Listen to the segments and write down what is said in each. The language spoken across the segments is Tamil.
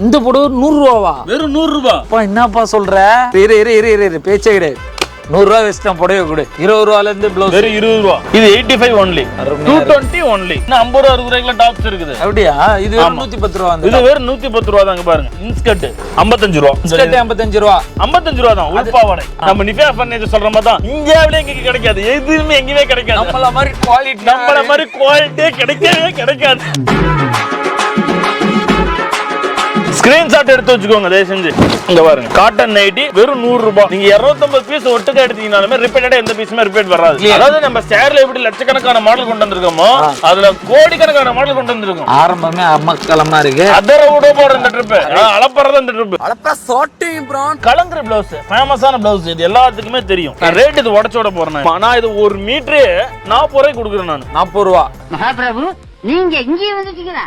இந்த புடவை 100 ரூபாவா? வெறும் 100 ரூபாய். என்னப்பா சொல்ற? இரு பேச்சே கிடையாது. 100 ரூபா வச்சுட்டேன் புடவை கொடு. 20 ரூபால இருந்து பிளவுஸ் வெறும் 20 ரூபா. இது 85 ஒன்லி, 220 ஒன்லி. இன்னும் 50 ரூபா 60 ரூபாய்க்குள்ள டாப்ஸ் இருக்குது. அப்படியா? இது வெறும் 110 ரூபா. இது வெறும் 110 ரூபா தாங்க. பாருங்க, இன்ஸ்கர்ட் 55 ரூபா. இன்ஸ்கர்ட் 55 ரூபா. 55 ரூபா தான் உள்பாவாடை. நம்ம நிஃபியா ஃபர்னிச்சர் சொல்ற மாதிரி தான் இந்தியாவிலே எங்க கிடைக்காது, எதுவுமே எங்கேயுமே கிடைக்காது. நம்மள மாதிரி குவாலிட்டியே கிடைக்காது. ஸ்கிரீன்ஷாட் எடுத்து வச்சுக்கோங்க தயவு செஞ்சு. இங்க பாருங்க, காட்டன் நைட்டி வெறும் 100 ரூபாய். நீங்க 250 பீஸ் ஒட்டுக்க எடுத்தீங்கனாலுமே ரிப்பீட்டடா எந்த பீஸுமே ரிப்பீட் வராது. அதாவது நம்ம ஷேர்ல எப்படி லட்சக்கணக்கான மாடல் கொண்டு வந்திருக்கோமோ அதுல கோடிக்கணக்கான மாடல் கொண்டு வந்திருக்கோம். ஆரம்பமே அம்மக்கலமா இருக்கு. அதர விட போற இந்த ட்ரிப் அளப்பறத இந்த ட்ரிப் அளப்ப ஷார்ட்டிங் பிராண்ட் கலங்கர் பிளவுஸ், ஃபேமஸான பிளவுஸ். இது எல்லாத்துக்குமே தெரியும். நான் ரேட் இது உடைச்சோட போறேன். நான் இது ஒரு மீட்டர் 40 ரூபாய்க்கு கொடுக்குறேன். நான் 40 ரூபா. மகாபிரபு, நீங்க இங்கே வந்துட்டீங்களா?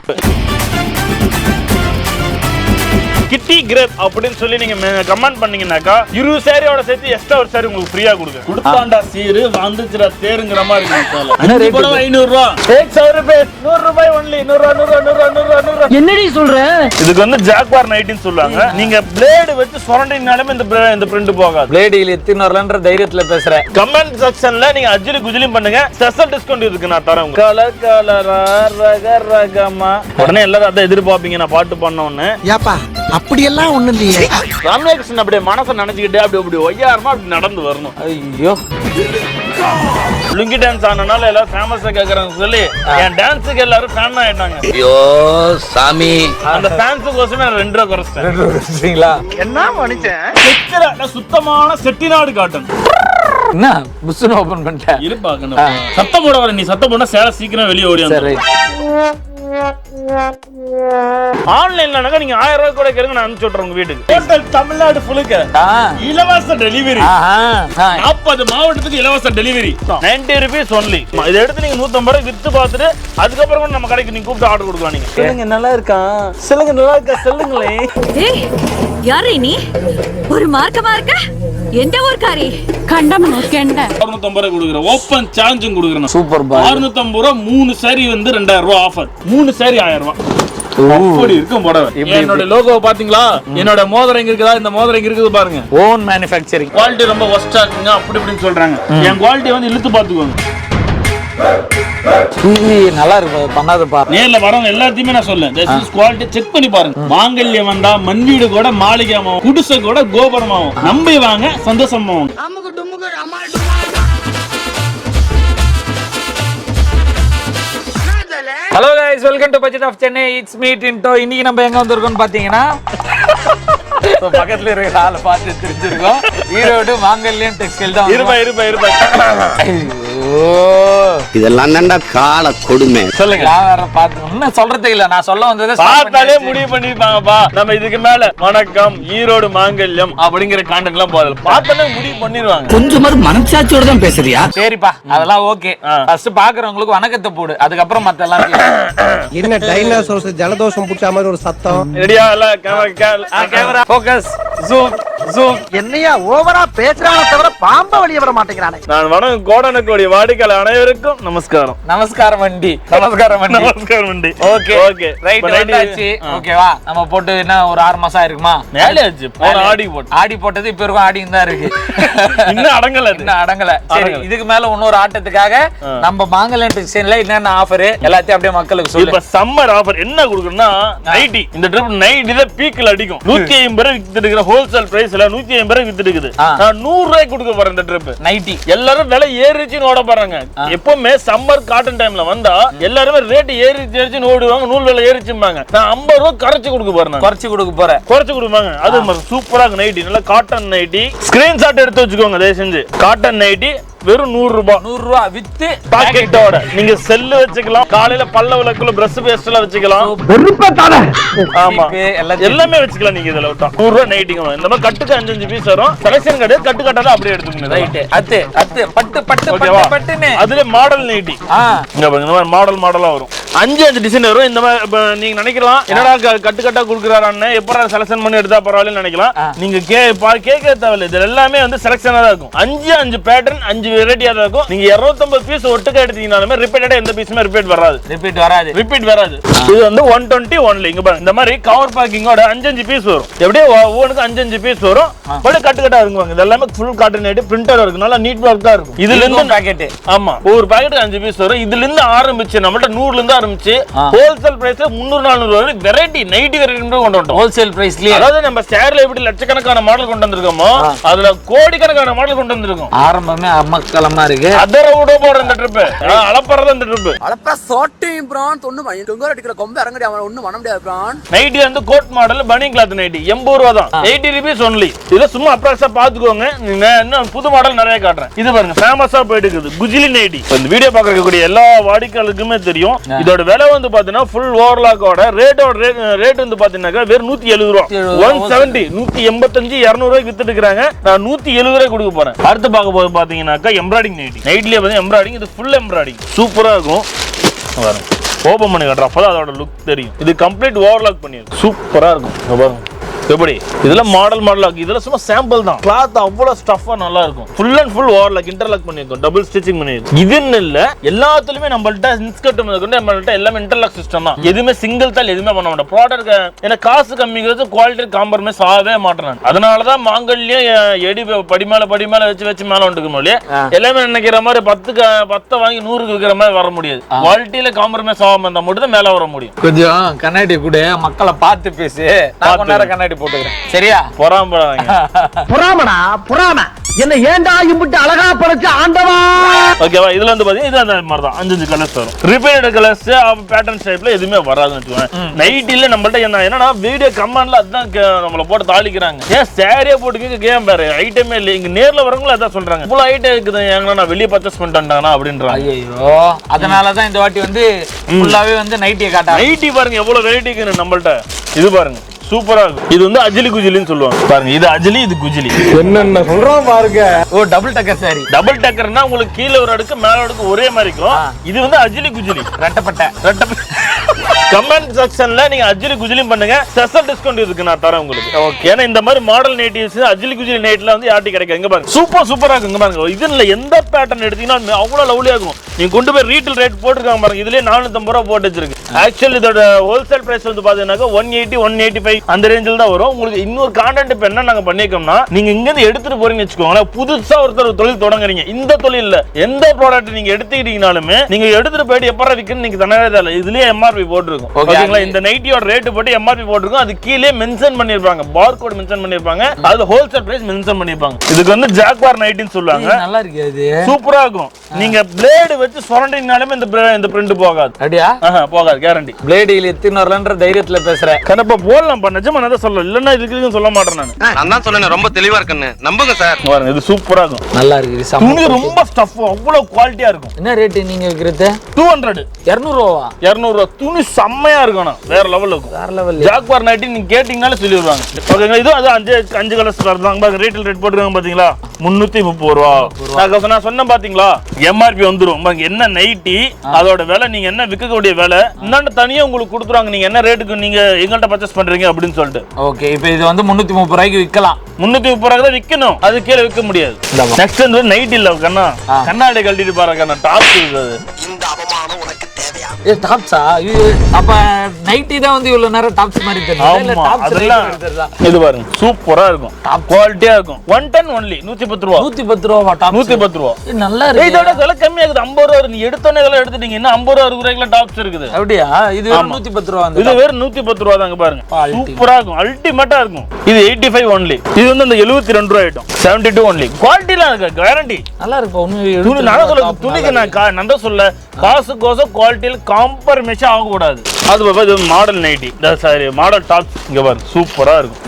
கிட்டி கிரேப் அப்படின்னு சொல்லி நீங்க கமெண்ட் பண்ணீங்கன்னாக்கா 20 சாரியோட சேர்த்து எக்ஸ்ட்ரா ஒரு சாரி உங்களுக்கு ஃப்ரீயா கொடுங்க. குடுத்தாண்டா சீரு வந்துச்சுடா தேருங்கற மாதிரி இருக்கு. அண்ணா கூட 500 ரூபாய். 100 ரூபாய் 100 ரூபாய் ஒன்லி. 100 என்னடி சொல்ற? இதுக்கு வந்து ஜாக்வார் நைட்டின்னு சொல்லுவாங்க. நீங்க பிளேட் வச்சு சொரண்டினாலுமே இந்த பிரிண்ட் போகாது. பிளேட் இல்ல எத்தனை வரலன்ற தைரியத்துல பேசுறேன். கமெண்ட் செக்ஷன்ல நீங்க அஜிலி குஜிலியும் பண்ணுங்க. ஸ்பெஷல் டிஸ்கவுண்ட் இருக்கு நான் தரேன். கலர் கலரா ரக ரகமா உடனே எல்லாரும் அத எதிர்பார்ப்பீங்க நான் பாட்டு பண்ண உடனே. யாப்பா அப்படியெல்லாம் ஒண்ணு இல்லையே. ராமகிருஷ்ணன் அப்படியே மனசை நினைச்சுக்கிட்டே அப்படி ஒய்யாரமா அப்படி நடந்து வரணும். ஐயோ, லுங்கி டான்ஸ் ஆனனால எல்லாரும் ஃபேமஸா கேக்குறாங்க சொல்லி என் டான்ஸுக்கு எல்லாரும் ஃபேன் ஆயிட்டாங்க. ஐயோ சாமி, அந்த ஃபேன்ஸுக்கோசமே 2 ரூபா குறைச்சிட்டேன். என்ன மனுஷன்? சுத்தமான செட்டிநாடு காட்டன். என்ன புஸ்ஸுன்னு ஓபன் பண்ணிட்டேன். இருப்பாங்க சத்தம் போட வர. நீ சத்தம் போட சேலை சீக்கிரம் வெளியே ஓடி வந்து. ஆன்லைன்ல நீங்க 1000 ரூபாய் கூட கேளுங்க, நான் அனுப்பிச்சு விட்டுறேன் உங்க வீட்டுக்கு. டோட்டல் தமிழ்நாடு ஃபுல்லுக்கு இலவச டெலிவரி. 40 மாவட்டத்துக்கு இலவச டெலிவரி. 90 rupees only. இதை எடுத்து நீங்க 150 ரூபாய் வித்து பார்த்துட்டு அதுக்கப்புறம் கூட நம்ம கடைக்கு நீங்க கூப்பிட்டு ஆர்டர் கொடுக்கலாம். நீங்க சொல்லுங்க நல்லா இருக்கா, சொல்லுங்க நல்லா இருக்கா, சொல்லுங்களேன். ஏய் யாரே நீ? ஒரு மார்க்கமா இருக்க? எந்த ஊர்காரி? கண்டம் நோக்கேண்ட. 650 ரூபாய் கொடுக்குறேன். ஓபன் சார்ஜும் கொடுக்குறேன். சூப்பர் பா. 650 ரூபாய் 3 சாரி வந்து 2000 ரூபாய் ஆஃபர். 3 சாரி 1000 ரூபாய். அப்படி இருக்கும் புடவை. என்னோட லோகோ பாத்தீங்களா? என்னோட மோதிரம் எங்க இருக்குதா? இந்த மோதிரம் எங்க இருக்குது பாருங்க. Own manufacturing. குவாலிட்டி ரொம்ப ஒஸ்டா இருக்குங்க அப்படி இப்படின்னு சொல்றாங்க. என் குவாலிட்டி வந்து இழுத்து பாத்துக்கோங்க. நல்லா இருக்கு, பண்ணாதப்பா. நேர்ல வரவங்க எல்லாத்தையுமே நான் சொல்லேன், குவாலிட்டி செக் பண்ணி பாருங்க. மாங்கல்யம் வந்தா மண்வீடு கூட மாளிகையாவும், குடிசை கூட கோபுரமாவும். நம்பி வாங்க, சந்தோஷமாவும். Hello guys, welcome to budget of Chennai. It's me Tinto. இன்னைக்கு நம்ம எங்க வந்திருக்கோம்னு பாத்தீங்கன்னா பக்கத்துல இருக்கிற ஆளை பார்த்து தெரிஞ்சிருக்கோம். ஈரோடு மாங்கல்யம் டெக்ஸ்டைல் தான். இதெல்லாம் தான்டா கால கொடுமை. சொல்லுங்க. நான் வேற பாத்து இன்னும் சொல்றதே இல்ல. நான் சொல்ல வந்ததை பார்த்தாலே முடிவு பண்ணிருப்பாங்கப்பா. நம்ம இதுக்கு மேல வணக்கம் ஈரோடு மாங்கல்யம் அப்படிங்கிற கான்டென்ட் எல்லாம் போதல பார்த்தாலே முடிவு பண்ணிடுவாங்க. கொஞ்சமாவது மனசாட்சியோட தான் பேசுறியா? சரிப்பா, அதெல்லாம் ஓகே. ஃபர்ஸ்ட் பாக்குறவங்களுக்கு வணக்கத்தை போடு, அதுக்கப்புறம் மத்த எல்லாம். என்ன டைனோசரஸ் ஜலதோஷம் புடிச்ச மாதிரி ஒரு சத்தம். ரெடியா? இல்ல கேமரா ஃபோக்கஸ் ஜூம் ஜூம். என்னையா ஓவரா பேசுறானே தவிர பாம்ப வெளிய வர மாட்டேங்கிறானே. நான் வணக்கம் கோடனக்கோடி வாடிக்கையாளர் அனைவருக்கும் நமஸ்காரம். நமஸ்காரம் வண்டி. நமஸ்காரம் வண்டி. நமஸ்காரம் வண்டி. ஓகே ஓகே ரைட் ஆச்சு. ஓகேவா? நம்ம போட்டு என்ன ஒரு 6 மாசம் ஆயிருக்குமா? மேலே ஆச்சு. போற ஆடி போட்டது இப்ப இருக்கும் ஆடியும் தான் இருக்கு. இன்னும் அடங்கல. சரி, இதுக்கு மேல இன்னொரு ஆட்டத்துக்காக நம்ம மாங்கல்யம் டெக்ஸ்டைல்ல என்னென்ன ஆஃபர் எல்லாத்தையும் அப்படியே மக்களுக்கு சொல்லு. இப்ப சம்மர் ஆஃபர் என்ன கொடுக்கணும்னா நைட்டி. இந்த ட்ரிப் நைட்டி தான் பீக்ல அடிக்கும். 150 ரூபாய் வித்துட்டு இருக்கிற ஹோல்சேல் பிரைஸ்ல 150 ரூபாய் வித்துட்டு இருக்குது. நான் 100 ரூபாய் கொடுக்க போறேன் இந்த ட்ரிப் நைட்டி. எல்லாரும் விலை ஏறிச்சுன்னு ஓட போறாங்க. எப்பவுமே சம்மர் காட்டன் டைம்ல வந்தா எல்லாருமே ரேட் ஏறிச்சுன்னு ஓடுவாங்க. நூல் விலை ஏறிச்சும்பாங்க. நான் 50 ரூபாய் கரைச்சு கொடுக்க போறேன். குறைச்சு கொடுப்பாங்க. அது சூப்பரா இருக்கு நைட்டி. நல்ல காட்டன் நைட்டி. ஸ்கிரீன்ஷாட் எடுத்து வச்சுக்கோங்க தயவு செஞ்சு. காட்டன் நைட்டி வெறும் 100 ரூபாய். 100 ரூபாய் வித்து பாக்கெட்டோட நீங்க செல்லு வச்சுக்கலாம். காலையில பல்ல விளக்குல பிரஷ் பேஸ்ட் எல்லாம் வச்சுக்கலாம். ஆமா, எல்லாமே வச்சுக்கலாம். நீங்க இதுல விட்டா 100 ரூபாய் நைட்டிங்க. இந்த மாதிரி கட்டுக்கு 5 பீஸ் வரும். செலக்ஷன் கிடையாது, கட்டு கட்டாத அப்படியே எடுத்துக்கணும். ரைட். அத்து பட்டு பட்டுன்னு அதுல மாடல் நைட்டி. இங்க பாருங்க, இந்த மாதிரி மாடலா வரும். 5 டிசைன் வரும். இந்த மாதிரி நீங்க நினைக்கலாம் என்னடா கட்டு கட்டா குடுக்குறாரு அண்ணன், எப்பறம் செலக்ஷன் பண்ணி எடுத்தா பரவாயில்லைன்னு நினைக்கலாம். நீங்க கேட்க தேவையில்லை. இது எல்லாமே வந்து செலக்ஷனா தான் இருக்கும். 5 பேட்டர்ன் 5 வெரைட்டியா தான் இருக்கும். நீங்க 250 பீஸ் ஒட்டுக்க எடுத்தீங்கனாலுமே ரிப்பீட்டடா எந்த பீஸுமே ரிப்பீட் வராது. ரிப்பீட் வராது. இது வந்து 120 ஒன்லி. இங்க பாருங்க, இந்த மாதிரி கவர் பேக்கிங்கோட 5 பீஸ் வரும். எப்படியே ஒவ்வொருக்கு 5 பீஸ் வரும். பட் கட்டு இருக்குவாங்க. இது எல்லாமே ஃபுல் காட்டன் நைட்டி பிரிண்டட் இருக்கு. நல்லா நீட் ஒர்க்கா இருக்கும். இதுல இருந்து பாக்கெட், ஆமா, ஒவ்வொரு பாக்கெட் 5 பீஸ் வரும். இதுல இருந்து ஆரம்பிச்சு நம்மள்ட்ட 100ல இருந்து ஆரம்பிச்சு ஹோல்சேல் பிரைஸ்ல 300-400 வரை வெரைட்டி நைட்டி வெரைட்டி கொண்டு வந்தோம். ஹோல்சேல் பிரைஸ்லயே, அதாவது நம்ம ஷேர்ல எப்படி லட்சக்கணக்கான மாடல் கொண்டு வந்திருக்கோமோ அதுல கோடிக்கணக்கான மாடல் கொண்டு வந்திருக்கோம். ஆரம்பமே அம்மக்கலமா இருக்கு. அதர விட போற இந்த ட்ரிப் அளப்பறத இந்த ட்ரிப் அளப்பற சோட்டிங் பிரான் தொண்ணு தொங்கற அடிக்கிற கொம்ப இறங்கடி அவன் ஒண்ணு பண்ண முடியாது பிரான். நைட்டி வந்து கோட் மாடல் பனி கிளாத் நைட்டி 80 ரூபாய் தான். 80 rupees ஒன்லி. இத சும்மா அப்ராக்ஸா பாத்துக்கோங்க. இன்னும் புது மாடல் நிறைய காட்டுறேன். இது பாருங்க ஃபேமஸா போயிட்டு இருக்குது குஜிலி நைட்டி. இந்த வீடியோ பாக்கக்கூடிய எல்லா வாடிக்கையாளருக்குமே தெரியும். இதோட விலை வந்து பாத்தீங்கன்னா ஃபுல் ஓவர்லாக்கோட ரேட் வந்து பாத்தீங்கன்னா வெறும் 170 ரூபாய். 170 185 200 ரூபாய்க்கு வித்துட்டு இருக்காங்க. நான் 170 ரூபாய் கொடுக்க போறேன். அடுத்து பார்க்க போது பாத்தீங்கன்னாக்கா எம்ப்ராய்டிங் நைட்டி. நைட்லயே வந்து எம்ப்ராய்டிங். இது ஃபுல் எம்ப்ராய்டிங் சூப்பரா இருக்கும். பாருங்க, ஓபன் பண்ணி காட்டுறேன், அப்பதான் அதோட லுக் தெரியும். இது கம்ப்ளீட் ஓவர்லாக் பண்ணிருக்கு. சூப்பரா இருக்கும். பாருங்க எப்படி இதெல்லாம் மாடல் இதெல்லாம் சும்மா சாம்பிள் தான். கிளாத் அவ்வளவு ஸ்டஃபா நல்லா இருக்கும். Full and full overlock interlock பண்ணிருக்கோம். டபுள் ஸ்டிச்சிங் பண்ணிருக்கோம். இதுன்னு இல்ல, எல்லாத்துலயுமே நம்மள்ட்ட இன்ஸ்கர்ட் நம்மள்ட்ட எல்லாமே இன்டர்லாக் சிஸ்டம் தான். எதுவுமே சிங்கிள் தால் எதுவுமே பண்ண மாட்டோம். ப்ராடக்ட் ஏன்னா காசு கம்மிங்கிறது குவாலிட்டி காம்ப்ரமைஸ் ஆகவே மாட்டேன். அதனாலதான் மாங்கல்யம் எடி படி மேல வச்சு மேல வந்துருக்கோம் இல்லையா. எல்லாமே நினைக்கிற மாதிரி 10 வாங்கி 100க்கு விற்கிற மாதிரி வர முடியாது. குவாலிட்டியில காம்ப்ரமைஸ் ஆகாம இருந்தா மட்டும் தான் மேல வர முடியும். கொஞ்சம் கண்ணாடி கூட மக்களை பார்த்து பேசு. கண்ணாடி போட்டுக்கிறேன். சரியா? பொறாம என்ன ஏண்டா இம்புட்டு அழகா படைச்ச ஆண்டவா. ஓகேவா? இதுல வந்து பாத்தீங்கன்னா இது அந்த மாதிரி தான் 5 கலர்ஸ் வரும். ரிப்பீட்டட் கலர்ஸ் பேட்டர்ன் ஷேப்ல எதுவுமே வராதுன்னு வச்சுக்கோங்க. நைட்டில நம்மள்ட்ட என்னன்னா வீடியோ கமெண்ட்ல அதான் நம்மள போட்டு தாளிக்கிறாங்க. ஏன் சாரியா போட்டுக்க கேம் பாரு ஐட்டமே இல்லை. இங்க நேர்ல வரவங்களும் அதான் சொல்றாங்க. இவ்வளவு ஐட்டம் இருக்குது ஏன்னா நான் வெளியே பர்ச்சேஸ் பண்ணிட்டேன்டானா அப்படின்றாங்க. ஐயோ, அதனாலதான் இந்த வாட்டி வந்து ஃபுல்லாவே வந்து நைட்டியை காட்டா. நைட்டி பாருங்க எவ்வளவு வெரைட்டி இருக்கு நம்மள்ட்ட. இது பாருங்க சூப்பரா இருக்கும். இது வந்து அஜிலி குஜிலின்னு சொல்லுவாங்க. பாருங்க, இது அஜிலி, இது குஜிலி. என்னென்ன சொல்றோம் பாருங்க. ஓ, டபுள் டக்கர் சாரி. டபுள் டக்கர்னா உங்களுக்கு கீழ ஒரு அடுக்கு மேல அடுக்கு ஒரே மாதிரி இருக்கும். இது வந்து அஜிலி குஜிலி ரெட்டப்பட்ட. கமெண்ட் செக்ஷன்ல நீங்க அஜிலி குஜிலியும் பண்ணுங்க. ஸ்பெஷல் டிஸ்கவுண்ட் இருக்கு நான் தரேன் உங்களுக்கு. ஓகே, ஏன்னா இந்த மாதிரி மாடல் நைட்டிஸ் அஜிலி குஜிலி நைட்ல வந்து யார்ட்டி கிடைக்காது. இங்க பாருங்க சூப்பரா இருக்கு. இங்க பாருங்க, இதுல எந்த பேட்டர்ன் எடுத்தீங்கன்னா அவ்வளவு லவ்லியா இருக்கும். நீங்க கொண்டு போய் ரீட்டைல் ரேட் போட்டுருக்காங்க பாருங்க. இதுலயே 450 ரூபாய் போட்டு வச்சிருக்கு. ஆக்சுவலி இதோட ஹோல்சேல் பிரைஸ் வந்து பாத்தீங்கன்னா 180 185 அந்த ரேஞ்சில் தான் வரும். உங்களுக்கு இன்னொரு கான்டென்ட் இப்ப என்ன நாங்க பண்ணிருக்கோம்னா, நீங்க இங்க இருந்து எடுத்துட்டு போறீங்கன்னு வச்சுக்கோங்களேன். புதுசா ஒருத்தர் தொழில் தொடங்குறீங்க. இந்த தொழில்ல எந்த ப்ராடக்ட் நீங்க எடுத்துக்கிட்டீங்கனாலுமே நீங்க எடுத்துட்டு போயிட்டு எப்பறம் விற்கணும் நீங்க தனவே தேவை. இதுலயே எம்ஆர்பி போட்டுருக்கும். ஓகேங்களா? இந்த நைட்டியோட ரேட் போட்டு எம்ஆர்பி போட்டுருக்கும். அது கீழே மென்ஷன் பண்ணிருப்பாங்க. பார் கோட் மென்ஷன் பண்ணிருப்பாங்க. அதுல ஹோல்சேல் பிரைஸ் மென்ஷன் பண்ணிருப்பாங்க. இதுக்கு வந்து ஜாக்வார் நைட்டின்னு சொல்லுவாங்க. நல்லா இருக்கு. அது சூப்பரா இருக்கும். நீங்க பிளேடு வச்சு சுரண்டினாலுமே இந்த பிரிண்ட் போகாது. அப்படியா? போகாது, கேரண்டி. பிளேடில எத்தனை வரலன்ற தைரியத்துல பேசுறேன். கண்டிப்பா போடலாம். நிஜமா நான் சொல்ல இல்லன்னா இதுக்கு சொல்ல மாட்டேன். நான் தான் சொல்றேன், ரொம்ப தெளிவா இருக்குன்னு நம்புங்க சார். பாருங்க, இது சூப்பரா இருக்கும். நல்லா இருக்கு. துணி ரொம்ப ஸ்டஃப் அவ்வளவு குவாலிட்டியா இருக்கும். என்ன ரேட் நீங்க விக்கிறது? 200 200 ரூபா. 200 ரூபா. துணி செம்மையா இருக்கும். வேற லெவல்ல இருக்கும். வேற லெவல். ஜாக்வார் நைட்டி நீங்க கேட்டிங்கனால சொல்லிடுவாங்க. ஓகேங்களா? இது அது 5 கலர்ஸ் வருதாங்க. பாருங்க, ரீட்டைல் ரேட் போட்டுருக்காங்க பாத்தீங்களா? 330 ரூபா. நான் சொன்ன பாத்தீங்களா எம்ஆர்பி வந்துரும். என்ன நைட்டி அதோட விலை நீங்க என்ன விற்கக்கூடிய விலை இன்னொன்னு தனியா உங்களுக்கு கொடுத்துருவாங்க. நீங்க என்ன ரேட்டுக்கு நீங்க எங்கள்கிட்ட பர்ச்சேஸ் பண்றீங்க அப்படின்னு சொல்லிட்டு. ஓகே, இப்போ இது வந்து 330 ரூபாய்க்கு விற்கலாம். 330 ரூபாய்க்கு தான் விற்கணும். அது கீழே விற்க முடியாது. நெக்ஸ்ட் வந்து நைட் இல்ல கண்ணா, கண்ணாடி கழட்டிட்டு பாருங்க கண்ணா. டாப் இருக்குது. இந்த அவமானம் உனக்கு தேவையா? ஏ டாப்ஸா? அப்ப நைட்டி தான் வந்து இவ்வளவு நேரம் டாப்ஸ் மாதிரி தெரியும். இல்ல டாப்ஸ் இது பாருங்க சூப்பரா இருக்கும். டாப் குவாலிட்டியா இருக்கும். 110 ஒன்லி 110 ரூபாய். 110 ரூபாய் டாப். 110 ரூபாய். நல்லா இருக்கு. இதோட விலை கம்மியா இருக்குது. 50 ரூபாய். நீ எடுத்தோனே இதெல்லாம் எடுத்துட்டீங்க. இன்னும் 50 ரூபாய் 60 ரூபாய்க்குள்ள டாப்ஸ் இருக்குது. அப்படியா? இது வெறும் 110 ரூபாய். இது வெறும் 110 ரூபாய் தாங்க. பாருங்க சூப்பரா இருக்கும். அல்டிமேட்டா இருக்கும். இது 85 ஒன்லி. இது வந்து அந்த 72 ரூபாய் ஐட்டம். 72 ஒன்லி. குவாலிட்டில இருக்கு, கேரண்டி. நல்லா இருக்கு. துணி நான் சொல்ல துணிக்கு நான் தான் சொல்ல காசு கோசம் குவாலிட்டில காம்ப்ரமைஸ் ஆக கூடாது. அது இது model nightie. Sorry model tops. இங்க பாருங்க சூப்பரா இருக்கும்.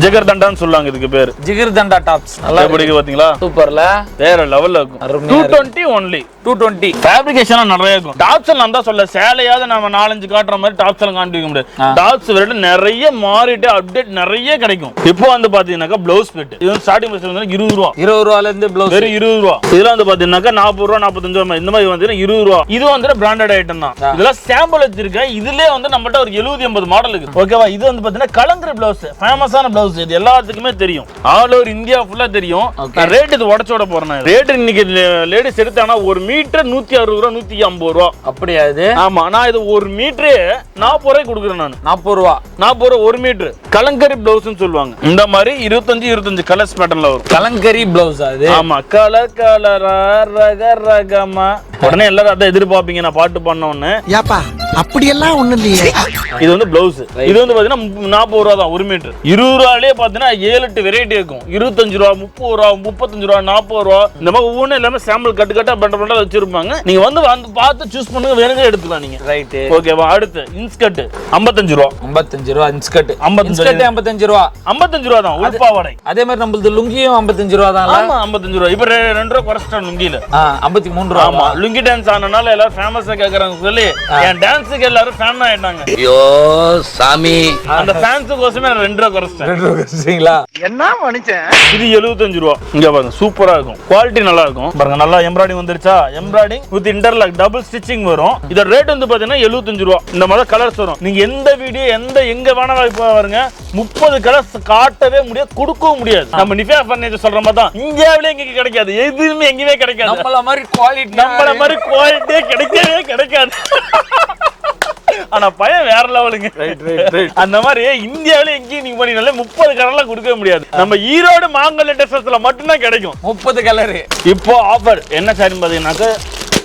ஜிகர் தண்டான்னு சொல்லுவாங்க இதுக்கு பேரு. ஜிகர் தண்டா டாப்ஸ். நல்லா பிடிக்கு பாத்தீங்களா? சூப்பர்ல. வேற லெவல்ல இருக்கும். 220 ஒன்லி. 220. ஃபேப்ரிகேஷன் நிறைய இருக்கும். டாப்ஸ் நான் தான் சொல்ல சேலையாவது நம்ம 4-5 காட்டுற மாதிரி டாப்ஸ் எல்லாம் காண்பிக்க முடியாது. டாப்ஸ் விட நிறைய மாறிட்டு அப்டேட் நிறைய கிடைக்கும். இப்போ வந்து பாத்தீங்கன்னா ப்ளவுஸ் பிட் இது ஸ்டார்டிங் பிரைஸ் வந்து 20 ரூபாய். 20 ரூபாயில இருந்து ப்ளவுஸ் வெறும் 20 ரூபாய். இதெல்லாம் வந்து பாத்தீங்கன்னா 40 ரூபாய் 45 ரூபாய் இந்த மாதிரி வந்து 20 ரூபாய். இது வந்து பிராண்டட் ஐட்டம் தான். இதெல்லாம் சாம்பிள் வச்சிருக்கேன். இதுலயே வந்து நம்மகிட்ட ஒரு 70-80 மாடல் இருக்கு. ஓகேவா? இது வந்து பாத்தீங்கன்னா கலங்கரி பிளவுஸ், ஃபேமஸான பிளவுஸ். இது எல்லாத்துக்குமே தெரியும். ஆல் ஓவர் இந்தியா ஃபுல்லா தெரியும். ரேட் இது உடைச்சோட போறேன். ரேட் இன்னைக்கு லேடிஸ் எடுத்தானா 1 மீட்டர் 160 ரூபாய் 150 ரூபாய். அப்படியா இது? ஆமா, நான் இது 1 மீட்டர் 40 ரூபாய் கொடுக்குறேன். நான் 40 ரூபாய் 40 ரூபாய் 1 மீட்டர். கலங்கரி பிளவுஸ்னு சொல்லுவாங்க. இந்த மாதிரி 25 கலர்ஸ் பேட்டர்ன்ல வரும். கலங்கரி பிளவுஸ் அது. ஆமா, கலர் கலரா ரக ரகமா. உடனே எல்லாரும் அதை எதிர்பார்ப்பீங்க நான் பாட்டு பண்ணோன்னு. ஏப்பா அப்படியெல்லாம் ஒண்ணு இல்லையே. இது வந்து பிளவுஸ். இது வந்து பாத்தீங்கன்னா 40 ரூபா தான் 1 மீட்டர். 20 ரூபாயிலே பாத்தீங்கன்னா 7-8 வெரைட்டி இருக்கும். 25 ரூபா 30 ரூபா 35 ரூபா 40 ரூபா இந்த மாதிரி ஒவ்வொன்றும் எல்லாமே சாம்பிள் கட்டு கட்டா பண்ட வச்சிருப்பாங்க. நீங்க வந்து பார்த்து சூஸ் பண்ணுங்க, வேணுங்க எடுத்துக்கலாம் நீங்க. ரைட். ஓகேவா? அடுத்து இன்ஸ்கர்ட் 55 ரூபா. 55 ரூபா இன்ஸ்கர்ட். 55 ரூபா. 55 ரூபா தான் உள்பாவாடை. அதே மாதிரி நம்மளது லுங்கியும் 55 ரூபா தான். ஆமா 55 ரூபா. இப்ப 2 ரூபா குறைச்சிட்டான் லுங்கில. 53 ரூபா. ஆமா, லுங்கி டான்ஸ் ஆனனால எல்லாரும் ஃபேமஸா கேக்குறாங்க சொல்லி என் டான்ஸுக்கு எல்லாரும் ஃபேன் ஆயிட்டாங்க. ஐயோ சாமி, அந்த ஃபேன்ஸுக்கோசமே 2 ரூபா குறைச்சிட்டேன். 2 ரூபா குறைச்சிட்டீங்களா? என்ன மனுஷன் இது 75 ரூபா. இங்க பாருங்க, சூப்பரா இருக்கும். குவாலிட்டி நல்லா இருக்கும். பாருங்க, நல்லா எம்ப்ராய்டிங் வந்துருச்சா? Embroidering with interlock double stitching வரும். இதோட ரேட் வந்து பாத்தீங்கன்னா 75 ரூபா. இந்த மாதிரி கலர்ஸ் வரும். நீங்க எந்த வீடியோ எங்க வேணா பாருங்க, 30 கலர்ஸ் காட்டவே முடியாது, கொடுக்கவும் முடியாது. நம்ம நிஃபியா ஃபர்னிச்சர் சொல்ற மாதிரி தான் இந்தியாவிலே எங்க கிடைக்காது, எதுவுமே எங்கேயுமே கிடைக்காது. நம்மள மாதிரி குவாலிட்டியே கிடைக்கவே கிடைக்காது. ஆனா பையன் வேற லெவலுங்க. அந்த மாதிரி இந்தியாவில எங்கேயும் நீங்க பண்ணீங்கனாலே 30 கலர்லாம் கொடுக்க முடியாது. நம்ம ஈரோடு மாங்கல்ய டெக்ஸ்டைல்ஸ்ல மட்டும்தான் கிடைக்கும் 30 கலர். இப்போ ஆஃபர் என்ன சாரி பாத்தீங்கன்னாக்க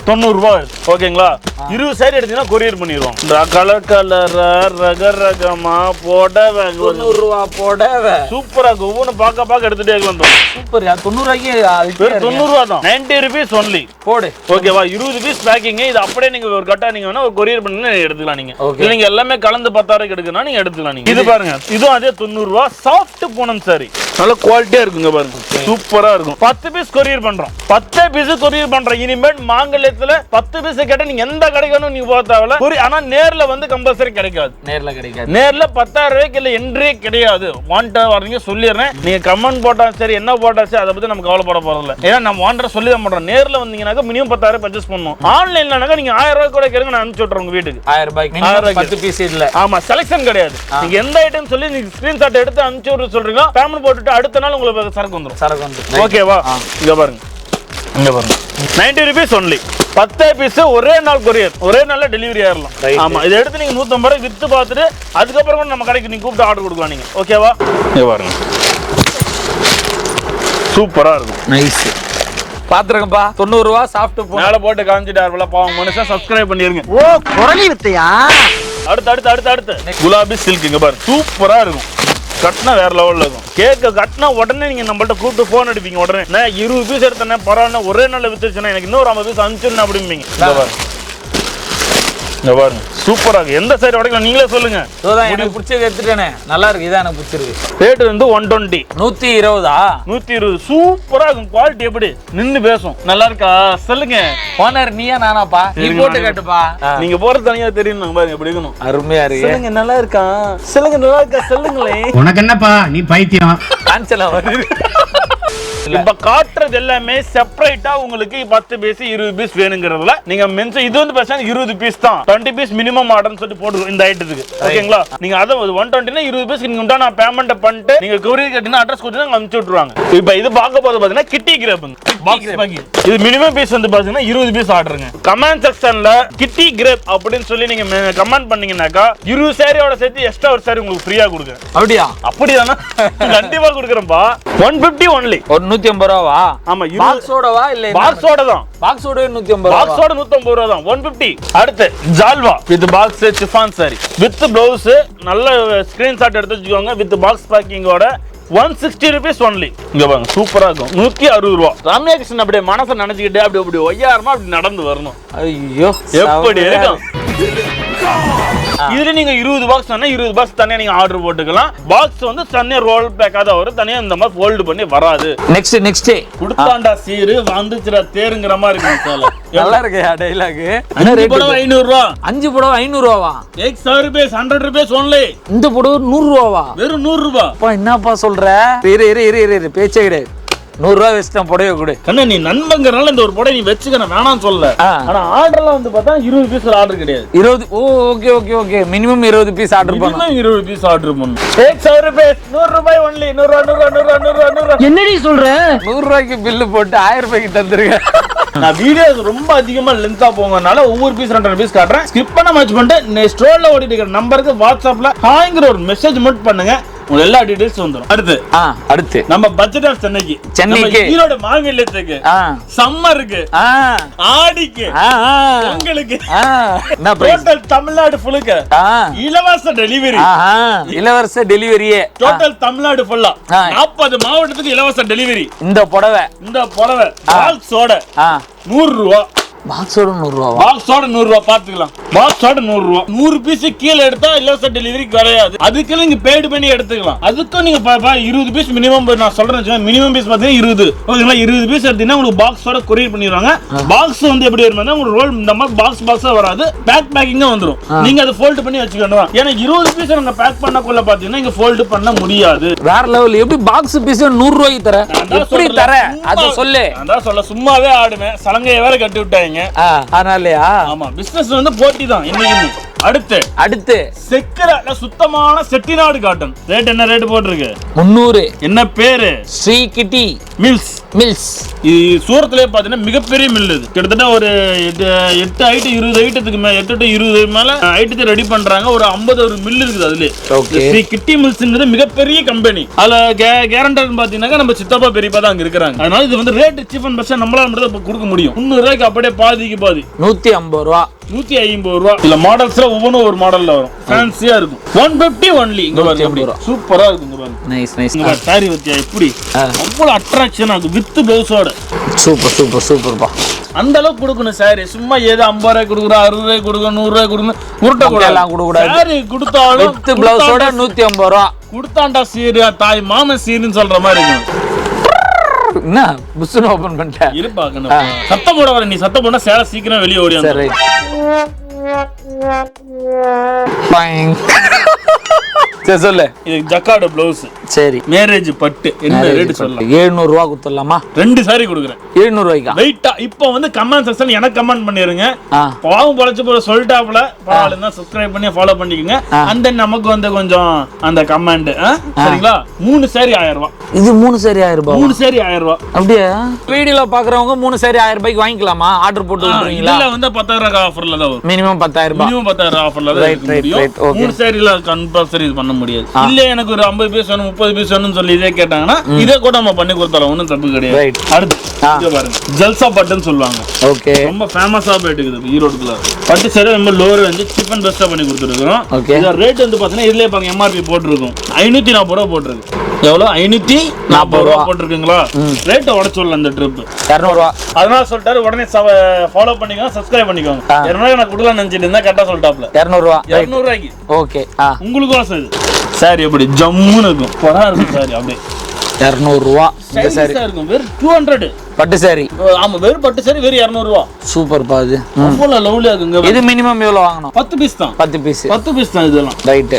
90 ரூபாய். ஓகேங்களா? 20 சாரி எடுத்தீங்கன்னா கொரியர் பண்ணிடுவோம். கலர் கலரா ரக ரகமா புடவை 90 ரூபா புடவை சூப்பரா இருக்கும். ஒவ்வொன்னு பார்க்க எடுத்துட்டே இருக்கலாம். சூப்பர். 90 ரூபாய்க்கு 90 ரூபா தான். 90 rupees ஒன்லி. போடு. ஓகேவா? 20 பீஸ் பேக்கிங். இது அப்படியே நீங்க ஒரு கட்டா நீங்க வேணா ஒரு கொரியர் பண்ணி எடுத்துக்கலாம். நீங்க இல்ல நீங்க எல்லாமே கலந்து 10,000 எடுக்கணும் நீங்க எடுத்துக்கலாம். நீங்க இது பாருங்க, இதுவும் அதே 90 ரூபா. சாஃப்ட் பூனம் சாரி, நல்ல குவாலிட்டியா இருக்குங்க. பாருங்க, சூப்பரா இருக்கும். 10 பீஸ் கொரியர் பண்றோம். 10 பீஸ் கொரியர் பண்றோம். இனிமேல் மாங்கல்யத்துல 10 பீஸ் கேட்டா நீங்க எந்த கடைக்கு நீங்க போக தேவையில்ல. ஆனா நேர்ல வந்து கம்பல்சரி கிடைக்காது. நேர்ல 10,000 ரூபாய்க்கு இல்ல என்ட்ரியே கிடையாது. வாண்டா வரீங்க சொல்லிடுறேன். நீங்க கமெண்ட் போட்டா சரி, என்ன போட்டா சரி, அதை பத்தி நம்ம கவலைப்பட போறதில்ல. ஏன்னா நம்ம வாண்டர் சொல்லி தான் பண்றோம். நேர்ல வந்தீங்கன்னாக்க மினிமம் 10,000 பர்ச்சேஸ் பண்ணணும். ஆன்லைன்லனாக்க நீங்க 1000 ரூபாய் கூட கேளுங்க, நான் அனுப்பிச்சு விட்டுறேன் உங்க வீட்டுக்கு. 1000 ரூபாய்க்கு 10 பீஸ் இல்ல. ஆமா, செலக்ஷன் கிடையாது. நீங்க எந்த ஐட்டம் சொல்லி நீங்க ஸ்கிரீன்ஷாட் எடுத்து அனுப்பிச்சு விட்டு சொல்றீங்க, பேமெண்ட் போட்டுட்டு அடுத்த நாள் உங்களுக்கு சரக்கு வந்துரும். ஓகேவா? இங்க பாருங்க, 90 rupees ஒன்லி. 10 பீஸ் ஒரே நாள் கொரியர், ஒரே நாள்ல டெலிவரி ஆயிரலாம். ஆமா, இதை எடுத்து நீங்க 150 ரூபாய் வித்து பார்த்துட்டு அதுக்கப்புறம் கூட நம்ம கடைக்கு நீங்க கூப்பிட்டு ஆர்டர் கொடுக்கலாம் நீங்க. ஓகேவா? இங்க பாருங்க, சூப்பரா இருக்கும். நைஸ். பாத்துருங்கப்பா, 90 ரூபா சாஃப்ட் பூனம். மேல போட்டு காமிச்சிட்டாருல பாவம் மனுஷன். சப்ஸ்கிரைப் பண்ணிருங்க. ஓ குரலி வித்தையா? அடுத்து குலாபி சில்க். இங்க பாருங்க, சூப்பரா இருக்கும். கட்டினா வேற லெவல்ல இருக்கும். கேக்க கட்டினா உடனே நீங்க நம்மள்ட்ட கூப்பிட்டு போன் அடிப்பீங்க. உடனே நான் 20 பீஸ் எடுத்தேன் பரவாயில்ல, ஒரே நாள் வித்துச்சுன்னா எனக்கு இன்னொரு 50 பீஸ் அனுப்பிச்சுன்னு அப்படிம்பீங்க. இங்க பாருங்க, சூப்பரா இருக்கு. எந்த சைடு உடைக்கலாம் நீங்களே சொல்லுங்க. எனக்கு பிடிச்சது எடுத்துட்டேனே, நல்லா இருக்கு. இதான் எனக்கு பிடிச்சிருக்கு. ரேட் வந்து 120. 120. 120 சூப்பரா இருக்கும். குவாலிட்டி எப்படி நின்னு பேசும். நல்லா இருக்கா சொல்லுங்க. ஓனர் நீயா நானாப்பா? நீ போட்டு காட்டுப்பா. நீங்க போறது தனியா தெரியும். பாருங்க எப்படி இருக்கணும். அருமையா இருக்கு. சொல்லுங்க நல்லா இருக்கா, சொல்லுங்க நல்லா இருக்கா, சொல்லுங்களேன். உனக்கு என்னப்பா, நீ பைத்தியம். காஞ்சலா வருது. இப்ப காட்டுறது எல்லாமே செப்பரேட்டா உங்களுக்கு 10 பீஸ் 20 பீஸ் வேணுங்கிறதுல நீங்க மென்ஷன். இது வந்து பேச 20 பீஸ் தான். 20 பீஸ் மினிமம் ஆர்டர்னு சொல்லிட்டு போடுறோம் இந்த ஐட்டத்துக்கு. ஓகேங்களா? நீங்க அதை 120 20 பீஸ் நீங்க உண்டான பேமெண்ட் பண்ணிட்டு நீங்க கொரியர் கட்டினா அட்ரஸ் கொடுத்து அனுப்பிச்சு விட்டுருவாங்க. இப்ப இது பார்க்க போது பாத்தீங்கன்னா கிட்டி கிரேப் பாக்ஸ் பேக்கிங். இது மினிமம் பீஸ் வந்து பாத்தீங்கன்னா 20 பீஸ் ஆர்டருங்க. கமெண்ட் செக்ஷன்ல கிட்டி கிரேப் அப்படின்னு சொல்லி நீங்க கமெண்ட் பண்ணீங்கன்னாக்கா 20 சாரியோட சேர்த்து எக்ஸ்ட்ரா ஒரு சாரி உங்களுக்கு ஃப்ரீயா கொடுக்குறேன். அப்படிதானா? கண்டிப்பா கொடுக்குறேன்பா. 150 ஒன்லி. 150 ரூபாவா? ஆமா, பாக்ஸோடவா இல்ல பாக்ஸோட தான். பாக்ஸோட 150 ரூபாய். பாக்ஸோட 150 ரூபாய் தான். 150. அடுத்து ஜால்வா with box chiffon sari with blouse. நல்ல ஸ்கிரீன்ஷாட் எடுத்து வச்சுக்கோங்க. வித் பாக்ஸ் பேக்கிங்கோட 160 rupees ஒன்லி. இங்க பாருங்க, சூப்பரா இருக்கும். 160 ரூபாய். ரம்யா கிருஷ்ணன் அப்படியே மனசை நினைச்சுக்கிட்டே அப்படி ஒய்யாரமா அப்படி நடந்து வரணும். ஐயோ எப்படி இருக்கும். இதுல நீங்க 20 பாக்ஸ் தானே 20 பாக்ஸ் தனியா நீங்க ஆர்டர் போட்டுக்கலாம். பாக்ஸ் வந்து தனியா ரோல் பேக்காத வரும், தனியா இந்த மாதிரி ஃபோல்ட் பண்ணி வராது. நெக்ஸ்ட் குடுத்தாண்டா சீரு வந்துச்சுடா தேருங்கிற மாதிரி இருக்கு சார். நல்லா இருக்கயா டைலாக். 5 புடவை 500 ரூபா. 5 புடவை 500 ரூபாவா? 100 rupees 100 rupees only. இந்த புடவை 100 ரூபாவா? வெறும் 100 ரூபா. அப்பா என்னப்பா சொல்ற? இரு பேச்சே கிடையாது. 100 ரூபா வச்சுட்டேன் புடவை கொடு. கண்ணா நீ நண்பங்கறனால இந்த ஒரு புடவை நீ வெச்சுக்க நான் வேணாம்னு சொல்லல. ஆனா ஆர்டர்ல வந்து பார்த்தா 20 பீஸ் ஆர்டர் கிடையாது. 20 ஓகே மினிமம் 20 பீஸ் ஆர்டர் பண்ணனும். மினிமம் 20 பீஸ் ஆர்டர் பண்ணனும். 100 rupees 100 ரூபாய் only. 100 என்னடி சொல்ற? 100 ரூபாய்க்கு பில் போட்டு 1000 ரூபாய்க்கு தந்துருங்க. நான் வீடியோஸ் ரொம்ப அதிகமா லென்த்தா போங்கறனால ஒவ்வொரு பீஸ் 2 பீஸ் காட்றேன். ஸ்கிப் பண்ண மேட்ச் பண்ணிட்டு நீ ஸ்ட்ரோல்ல ஓடிட்டு இருக்கிற நம்பருக்கு வாட்ஸ்அப்ல ஹாய்ங்கற ஒரு மெசேஜ் மட்டும் பண்ணுங்க. உங்களுக்கு எல்லா டீடைல்ஸ் வந்துரும். அடுத்து நம்ம பட்ஜெட் ஆஃப் சென்னைக்கு ஈரோடு மாங்கல்யத்துக்கு சம்மருக்கு ஆடிக்கு உங்களுக்கு டோட்டல் தமிழ்நாடு ஃபுல்லுக்கு இலவச டெலிவரியே டோட்டல் தமிழ்நாடு ஃபுல்லா 40 மாவட்டத்துக்கு இலவச டெலிவரி. இந்த புடவை பாக்ஸோட 100 ரூபா. பாக்ஸோட 100 ரூபா. பாக்ஸோட 100 ரூபா பாத்துக்கலாம். பாக்ஸோட 100 ரூபா. 100 பீஸ் கீழே எடுத்தா இலவச டெலிவரி கிடையாது. அதுக்கு நீங்க பேட் பண்ணி எடுத்துக்கலாம். அதுக்கும் நீங்க 20 பீஸ் மினிமம் நான் சொல்றேன். மினிமம் பீஸ் பாத்தீங்கன்னா 20. ஓகேங்களா? 20 பீஸ் எடுத்தீங்கன்னா உங்களுக்கு பாக்ஸோட கொரியர் பண்ணிடுவாங்க. பாக்ஸ் வந்து எப்படி வரும்னா உங்களுக்கு ரோல் இந்த மாதிரி பாக்ஸா வராது. பேக்கிங்கா வந்துரும். நீங்க அதை ஃபோல்ட் பண்ணி வச்சுக்கணும். ஏன்னா 20 பீஸ் நீங்க பேக் பண்ணக்குள்ள பாத்தீங்கன்னா இங்க ஃபோல்ட் பண்ண முடியாது. வேற லெவல். எப்படி பாக்ஸ் பீஸ் 100 ரூபாய்க்கு தர? எப்படி தர? அத சொல்லு. அதான் சொல்ல சும்மாவே ஆடுவேன். சலங்கைய வேற கட்டி விட்டாங்க. அதனாலயா? ஆமா பிசினஸ் வந்து போட்டி தான் இன்னைக்கு. அடுத்து செக்கரல சுத்தமான செட்டிநாடு காட்டன். ரேட் என்ன ரேட் போட்டுருக்கு? 300. என்ன பேரு? ஸ்ரீ கிட்டி மில்ஸ். இது சூரத்லயே பாத்தீங்கன்னா மிகப்பெரிய மில். இது கிட்டத்தட்ட ஒரு 8 ஐட்டம் 20 ஐட்டத்துக்கு மேல 8 to 20 மேல ஐட்டத்தை ரெடி பண்றாங்க. ஒரு 50 ஒரு மில் இருக்குது அதுல. ஸ்ரீ கிட்டி மில்ஸ்ங்கிறது மிகப்பெரிய கம்பெனி. அதுல கேரண்டர் பாத்தீங்கன்னா நம்ம சித்தப்பா பெரியப்பா தான் அங்க இருக்காங்க. அதனால இது வந்து ரேட் சீப் அண்ட் பெஸ்ட் நம்மளால மட்டும் கொடுக்க முடியும். 300 ரூபாய்க்கு அப்படியே பாதிக்கு பாதி 150 ரூபா. 150 ரூபா. இல்ல மாடல்ஸ்ல ஒவ்வொன்றும் ஒரு மாடல்ல வரும். ஃபேன்சியா இருக்கும். 150 ஒன்லி. இங்க பாருங்க சூப்பரா இருக்கு. இங்க பாருங்க நைஸ். இங்க சாரி வச்சியா எப்படி அவ்வளவு அட்ராக்ஷனா இருக்கு வித் ப்ளவுஸோட. சூப்பர்ப்பா. அந்த அளவுக்கு கொடுக்கணும் சாரி. சும்மா ஏதோ 50 ரூபாய் கொடுக்குறோம் 60 ரூபாய் கொடுக்கணும் 100 ரூபாய் கொடுக்கணும் உருட்ட கூட சாரி கொடுத்தாலும் வித் ப்ளவுஸோட 150 ரூபா. கொடுத்தாண்டா சீரு தாய் மாமன் சீருன்னு சொல்ற மாதிரி இருக்கு. என்ன புஸ்ஸுன்னு ஓபன் பண்ணிட்டேன். இருப்பா சத்தம் போட வர. நீ சத்தம் போட்டா சேலை சீக்கிரம் வெளியே ஓடி வந்து. சரி சொல்லு. இது ஜக்கார்டு ப்ளவுஸ். சரி மேரேஜ் பட்டு என்ன ரேட் சொல்லலாம்? 700 ரூபா கொடுத்துடலாமா? 2 சாரி கொடுக்குறேன் 700 ரூபாய்க்கு. வெயிட்டா இப்போ வந்து கமெண்ட் செக்ஷன் எனக்கு கமெண்ட் பண்ணிருங்க. பாவம் பொழைச்சு போற சொல்லிட்டாப்ல பரவாயில்ல. சப்ஸ்கிரைப் பண்ணி ஃபாலோ பண்ணிக்கங்க. அண்ட் தென் நமக்கு வந்து கொஞ்சம் அந்த கமெண்ட் சரிங்களா? 3 சாரி 1000 ரூபாய். இது 3 சாரி 1000 ரூபாய். 3 சாரி 1000 ரூபாய். அப்படியே வீடியோல பாக்குறவங்க 3 சாரி 1000 ரூபாய்க்கு வாங்கிக்கலாமா? ஆர்டர் போட்டு விட்டுறீங்களா? இல்ல வந்து 10000 ரூபாய் ஆஃபர்ல தான் வரும். மினிமம் 10000 ரூபாய். மினிமம் 10000 ஆஃபர்ல தான் இருக்க முடியும். 3 சாரில கம்பல்சரி இது பண்ண முடியாது. இல்ல எனக்கு ஒரு 50 பீஸ் வேணும் 30 பீஸ் வேணும்னு சொல்லி இதே கேட்டாங்கன்னா இதே கூட நம்ம பண்ணி கொடுத்தறோம். ஒண்ணும் தப்பு கிடையாது. அடுத்து இங்க பாருங்க ஜல்சா பட்டுன்னு சொல்லுவாங்க. ஓகே ரொம்ப ஃபேமஸா போயிட்டு இருக்குது ஈரோடுக்குள்ள. பட்டு சாரி நம்ம லோவர் வந்து சீப் அண்ட் பெஸ்டா பண்ணி கொடுத்துருக்கோம். இந்த ரேட் வந்து பாத்தீங்கன்னா இதுலயே பாருங்க எம்ஆர்பி போட்டுருக்கும். 540 ரூபாய் போட்டுருக்கு. எவ்வளவு? 540 ரூபாய் போட்டுருக்குங்களா? ரேட் உடச்சு அந்த ட்ரிப் 200 ரூபாய். அதனால சொல்லிட்டாரு உடனே ஃபாலோ பண்ணிக்கோங்க சப்ஸ்கிரைப் பண்ணிக்கோங்க. 200 ரூபாய் நான் கொடுக்கலாம் நினைச்சிட்டு இருந்தா கரெக்டா சொல்லிட்டாப்ல. 200 ரூபாய். 200 ரூபாய்க்கு ஓகே. உங்களுக்கும் சரி சாரி எப்படி ஜம்முன்னு இருக்கும். பரா இருக்கும் சாரி அப்படியே 200 ரூபாய். இந்த சாரி இருக்கும் வெறும் 200 பட்டு சாரி. ஆமா வெறும் பட்டு சாரி வெறும் 200 ரூபாய். சூப்பர் பா. இது அவ்வளவு லவ்லியா இருக்குங்க. இது மினிமம் எவ்வளவு வாங்கணும்? 10 பீஸ் தான். 10 பீஸ் தான் இதெல்லாம். Right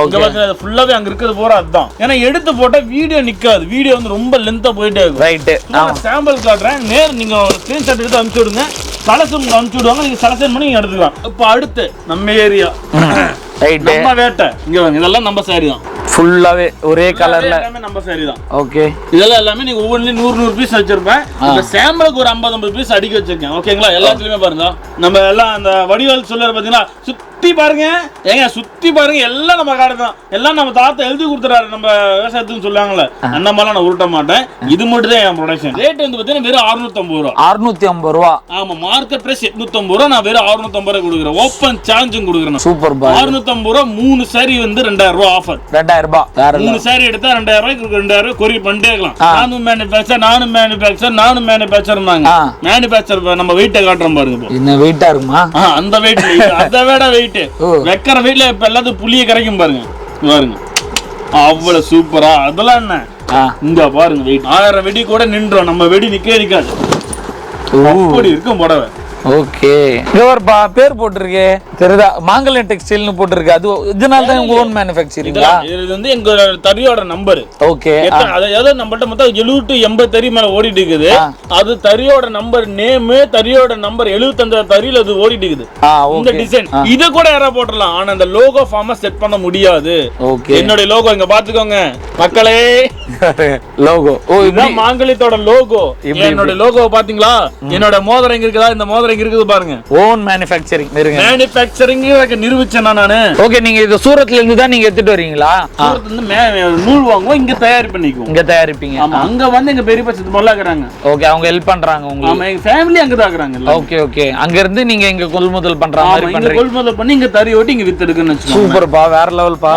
okay. பாருங்க ஃபுல்லாவே அங்க இருக்குது போற அதான். ஏன்னா எடுத்து போட்டா வீடியோ நிக்காது. வீடியோ வந்து ரொம்ப லெந்தா போயிட்டே இருக்கும். ரைட் நான் சாம்பிள் காட்றேன். நேர் நீங்க ஸ்கிரீன்ஷாட் எடுத்து அனுப்பிச்சு விடுங்க. சலசம் அனுப்பிச்சு விடுவாங்க. நீங்க செலக்ஷன் பண்ணி எடுத்துக்கலாம். இப்போ அடுத்து நம்ம ஏரியா ரைட் நம்ம வேட்டை இங்க வாங்க. இதெல்லாம் நம்ம சாரி தான். ஃபுல்லாவே ஒரே கலர்ல எல்லாமே நம்ம சாரி தான். ஓகே இதெல்லாம் எல்லாமே நீங்க ஒவ்வொன்றிலும் 100 பீஸ் வச்சிருப்பேன். இந்த சாம்பிளுக்கு ஒரு 50 பீஸ் அடிக்க வச்சிருக்கேன். ஓகேங்களா? எல்லாத்துலயுமே பாருங்க நம்ம எல்லாம் அந்த வடிவேல் சொல்ற பாத்தீங்கன்னா சுத்தி பாருங்க ஏங்க சுத்தி பாருங்க எல்லாம் நம்ம காடு தான். எல்லாம் நம்ம தாத்தா எழுதி கொடுத்துறாரு நம்ம விவசாயத்துக்கு சொல்லுவாங்கல்ல. அந்த மாதிரிலாம் நான் உருட்ட மாட்டேன். இது மட்டும் தான் என் ப்ரொடக்ஷன். ரேட் வந்து பாத்தீங்கன்னா வெறும் 650 ரூபா. 650 ரூபா. ஆமா மார்க்கெட் பிரைஸ் 850 ரூபா. நான் வெறும் 650 ரூபா கொடுக்குறேன். ஓப்பன் சேலஞ்சும் கொடுக்குறேன். சூப்பர் பா. 650 ரூபா 3 சாரி வந்து 2000 ரூபா ஆஃபர். 2000 ரூபாய். 3 சாரி எடுத்தா 2000 ரூபாய்க்கு 2000 ரூபாய் கொரியர் பண்ணிட்டே இருக்கலாம். நானும் மேனுஃபேக்சர் மேனுஃபேக்சர் நம்ம வெயிட்ட காட்டுறோம் பாருங்க. என்ன வெயிட்டா இருக்குமா? அந்த வெயிட் அதை விட வெயிட் வெயிட் வைக்கிற வெயிட்ல இப்ப எல்லாத்துக்கும் புளிய கரைக்கும் பாருங்க பாருங்க அவ்வளவு சூப்பரா அதெல்லாம் என்ன இங்க பாருங்க வெயிட் 1000 வெடி கூட நின்றோம் நம்ம வெடி நிக்காது அப்படி இருக்கும் புடவை ஓகே இவர்பா பேர் போட்டிருக்கு தெரியுதா மாங்கல்யம் டெக்ஸ்டைல்னு போட்டிருக்கு அது இதனால தான் உங்க ஓன் மேனுஃபேக்சரிங்கா இது வந்து எங்க தறியோட நம்பர் ஓகே அதாவது நம்மள்ட்ட மொத்தம் 70 to 80 தறி மேல ஓடிட்டு இருக்குது அது தறியோட நம்பர் நேம் தறியோட நம்பர் 75 தறியில அது ஓடிட்டு இருக்குது இந்த டிசைன் இத கூட யாரா போடலாம் ஆனா அந்த லோகோ ஃபார்ம செட் பண்ண முடியாது ஓகே என்னோட லோகோ இங்க பாத்துக்கோங்க மக்களே லோகோ ஓ இதுதான் மாங்கல்யத்தோட லோகோ என்னோட லோகோ பாத்தீங்களா என்னோட மோதிரம் இங்க இருக்குதா இந்த மோதிரம் இங்க இருக்குது பாருங்க ஓன் மேனுஃபேக்சரிங் இருங்க மேனுஃபேக்சரிங் நிரூபிச்சேனா நானு ஓகே நீங்க இது சூரத்ல இருந்து தான் நீங்க எடுத்துட்டு வரீங்களா சூரத்ல இருந்து நூல் வாங்குவோம் இங்க தயார் பண்ணிக்குவோம் இங்க தயாரிப்பீங்க ஆமா அங்க வந்து எங்க பெரிய பச்சத்து மொல்லாக்குறாங்க ஓகே அவங்க ஹெல்ப் பண்றாங்க உங்களுக்கு ஆமா எங்க ஃபேமிலி அங்க தான் இருக்கறாங்க ஓகே ஓகே அங்க இருந்து நீங்க இங்க கொள்முதல் பண்ற மாதிரி பண்றீங்க கொள்முதல் பண்ணி இங்க தறி ஓட்டி இங்க வித்து எடுக்கன்னு வெச்சுக்கோங்க சூப்பர் பா வேற லெவல் பா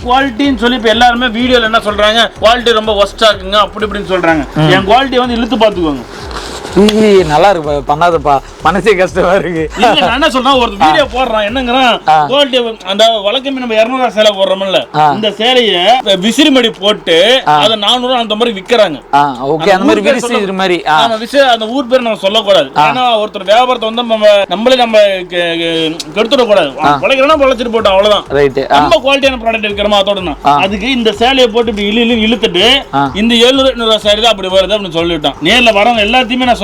குவாலிட்டின்னு சொல்லி இப்ப எல்லாரும் வீடியோல என்ன சொல்றாங்க குவாலிட்டி ரொம்ப வொஸ்டா இருக்குங்க அப்படி இப்படின்னு சொல்றாங்க என் குவாலிட்டி வந்து இழுத்து பாத்துக்கோங்க நல்லா இருக்கு பண்ணாதப்பா மனசே கஷ்டமா இருக்கு நான் என்ன சொல்றேன் ஒரு வீடியோ போடுறான் என்னங்கறான் குவாலிட்டி அந்த வழக்கமே நம்ம 200 சேலை போடுறோம்ல இந்த சேலைய விசிறிமடி போட்டு அத 400 அந்த மாதிரி விக்கறாங்க ஓகே அந்த மாதிரி விசிறி மாதிரி ஆமா அந்த ஊர் பேர் நம்ம சொல்ல கூடாது ஆனா ஒருத்தர் வியாபாரத்தை வந்து நம்மளே நம்ம கெடுத்துட கூடாது பொழைக்கிறனா பொழைச்சிட்டு போட்டோம் அவ்வளவுதான் ரைட் நம்ம குவாலிட்டியான ப்ராடக்ட் இருக்கறமா அதோட அதுக்கு இந்த சேலைய போட்டு இப்படி இழுத்துட்டு இந்த 700 சேலை தான் அப்படி வருது அப்படி சொல்லிட்டான் நேர்ல வரவங்க எல்லாத்தையுமே நான் சொல்ல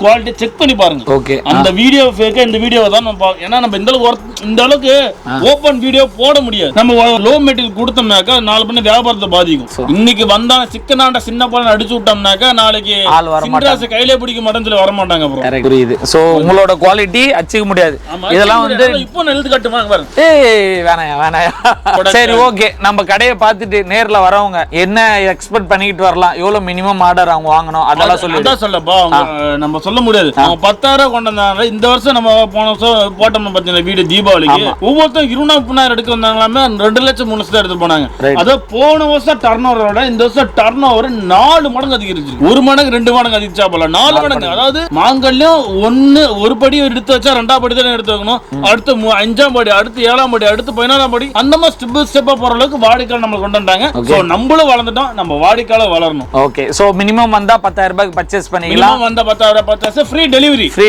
குவாலிட்டி செக் பண்ணி பாருங்க ஓகே அந்த வீடியோ ஃபேக் இந்த வீடியோ தான் நம்ம ஏன்னா நம்ம இந்த அளவுக்கு ஓபன் வீடியோ போட முடியாது நம்ம லோ மெட்டீரியல் கொடுத்தோம்னாக்கா நாலு பண்ண வியாபாரத்தை பாதிக்கும் இன்னைக்கு வந்தான சிக்கனாண்ட சின்ன பழம் அடிச்சு விட்டோம்னாக்கா நாளைக்கு சிங்கராச கையிலே பிடிக்க மாட்டேன்னு சொல்லி வர மாட்டாங்க அப்புறம் புரியுது சோ உங்களோட குவாலிட்டி அச்சிக்க முடியாது இதெல்லாம் வந்து இப்போ எழுத்து கட்டுவாங்க பாருங்க ஏய் வேணாம் சரி ஓகே நம்ம கடையை பார்த்துட்டு நேர்ல வரவங்க என்ன எக்ஸ்பெக்ட் பண்ணிட்டு வரலாம் எவ்வளவு மினிமம் ஆர்டர் அவங்க வாங்கணும் அதெல்லாம் சொல்லப்பா நம்ம சொல்ல முடியாது 10,000 கொண்டு வந்தாங்க இந்த வருஷம் நம்ம போன வருஷம் போட்டோம் பாத்தீங்கன்னா வீடு தீபாவளிக்கு ஒவ்வொருத்தரும் 20,000 எடுக்க வந்தாங்களாமே 2 லட்சம் 3 லட்சம் எடுத்து போனாங்க அத போன வருஷம் டர்ன் ஓவரோட இந்த வருஷம் டர்ன் ஓவர் 4 மடங்கு அதிகரிச்சு 1 மடங்கு 2 மடங்கு அதிகரிச்சா போல 4 மடங்கு அதாவது மாங்கல்யம் ஒரு படி எடுத்து வச்சா 2ஆம் படி தான் எடுத்து வைக்கணும் அடுத்து 5ஆம் படி அடுத்து 7ஆம் படி அடுத்து 14ஆம் படி அந்த மாதிரி ஸ்டெப்பா போற அளவுக்கு வாடிக்கையாளர் நம்ம கொண்டு வந்தாங்க சோ நம்மளும் வளர்ந்துட்டோம் நம்ம வாடிக்கையாளர் வளரணும் ஓகே சோ மினிமம் வந்தா 10,000 ரூபாய்க்கு பர்ச்சேஸ் பண்ணிக்கலாம் வந்தா 10,000 பர்ச்சேஸ் ஃப்ரீ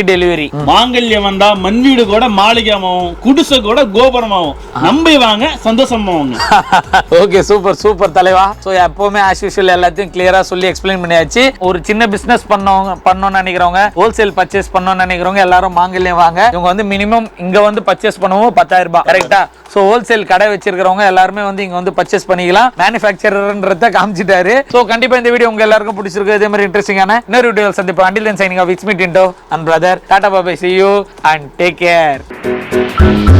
டெலிவரி மாங்கல்யம் வந்தா மண் வீடு கூட மாளிகையாவும் குடிசை கூட கோபுரமாவும் நம்பி வாங்க சந்தோஷமாவும் ஓகே சூப்பர் தலைவா சோ எப்பவுமே ஆஸ் யூசுவல் எல்லாத்தையும் கிளியரா சொல்லி எக்ஸ்பிளைன் பண்ணியாச்சு ஒரு சின்ன பிசினஸ் பண்ணணும்னு நினைக்கிறவங்க ஹோல்சேல் பர்ச்சேஸ் பண்ணணும்னு நினைக்கிறவங்க எல்லாரும் மாங்கல்யம் வாங்க இவங்க வந்து மினிமம் இங்க வந்து பர்ச்சேஸ் பண்ணுவோம் 10,000 ரூபாய் கரெக்டா சோ ஹோல்சேல் கடை வச்சிருக்கிறவங்க எல்லாருமே வந்து இங்க வந்து பர்ச்சேஸ் பண்ணிக்கலாம் மேனுஃபேக்சரர்ன்றத காமிச்சிட்டாரு சோ கண்டிப்பா இந்த வீடியோ உங்க எல்லாருக்கும் பிடிச்சிருக்கு இதே மாதிரி இன்ட்ரெஸ்டிங்கான இன்னொரு வீடியோ சந்திப்போம் until then signing off it's me Tinto and brother tata bye bye see you and take care